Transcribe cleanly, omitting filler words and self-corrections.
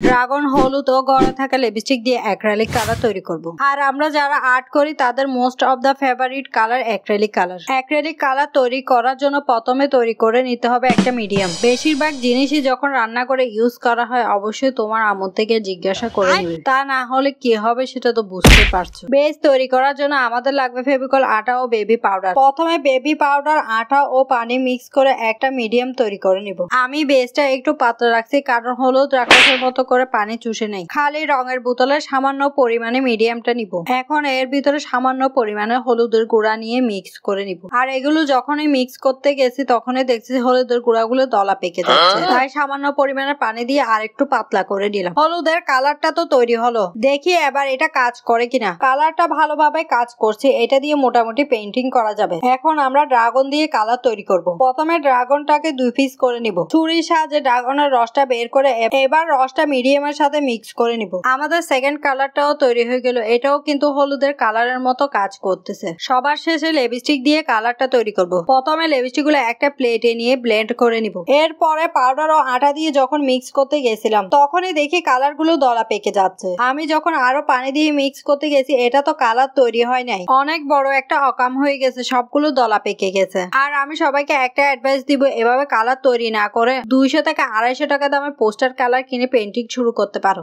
Dragon হলুদ ও গড়ে থাকা লিপস্টিক দিয়ে অ্যাক্রিলিক কালার তৈরি করব। আর আমরা যারা আর্ট করি তাদের most of the favourite colour acrylic colour. Acrylic colour তৈরি করার জন্য প্রথমে তৈরি করে নিতে হবে একটা মিডিয়াম। বেশিরভাগ জিনিসই যখন রান্না করে ইউজ করা হয় অবশ্যই তোমার আম্মু থেকে জিজ্ঞাসা করে নিবে, তা না হলে কি হবে সেটা তো বুঝতে পারছো। বেস তৈরি করার জন্য আমাদের লাগবে ফেভিকল, আটা ও বেবি পাউডার। প্রথমে বেবি পাউডার, আটা ও পানি মিক্স করে একটা মিডিয়াম তৈরি করে নিব। আমি বেসটা একটু পাতলা রাখছি কারণ হলুদ রাক্ষসের মতো করে পানি চুষে নেই। খালি রঙের বোতলে সামান্য পরিমাণে মিডিয়ামটা নিব। এখন এর ভিতরে সামান্য পরিমাণে হলুদের গুঁড়া নিয়ে মিক্স করে নিব। আর এগুলো যখনই মিক্স করতে গেছি তখনই দেখছি হলুদের গুঁড়াগুলো দলা পেকে যাচ্ছে, তাই সামান্য পরিমাণে পানি দিয়ে আরেকটু পাতলা করে দিলাম। হলুদের কালারটা তো তৈরি হলো, দেখি এবার এটা কাজ করে কিনা। কালারটা ভালোভাবে কাজ করছে, এটা দিয়ে মোটামুটি পেইন্টিং করা যাবে। এখন আমরা ড্রাগন দিয়ে কালার তৈরি করব। প্রথমে ড্রাগনটাকে 2 পিস করে নিব। ছুরির সাহায্যে ড্রাগনের রসটা বের করে এবার রসটা মিডিয়ামের সাথে মিক্স করে নিব। আমাদের সেকেন্ড কালারটাও তৈরি হয়ে গেল, এটাও কিন্তু হলুদের কালারের মতো কাজ করতেছে। সবার শেষে লিপস্টিক দিয়ে কালারটা তৈরি করব। প্রথমে লিপস্টিক গুলো একটা প্লেটে নিয়ে ব্লেন্ড করে নিব। এরপরে পাউডার ও আটা দিয়ে যখন মিক্স করতে গেছিলাম তখনই দেখি কালার গুলো দলা পেকে যাচ্ছে। আমি যখন আরো পানি দিয়ে মিক্স করতে গেছি এটা তো কালার তৈরি হয় নাই, অনেক বড় একটা অকাম হয়ে গেছে, সবগুলো দলা পেকে গেছে। আর আমি সবাইকে একটা অ্যাডভাইস দিব, এভাবে কালার তৈরি না করে 200 থেকে 250 টাকা দামের পোস্টার কালার কিনে পেন্টিং শুরু করতে পারো।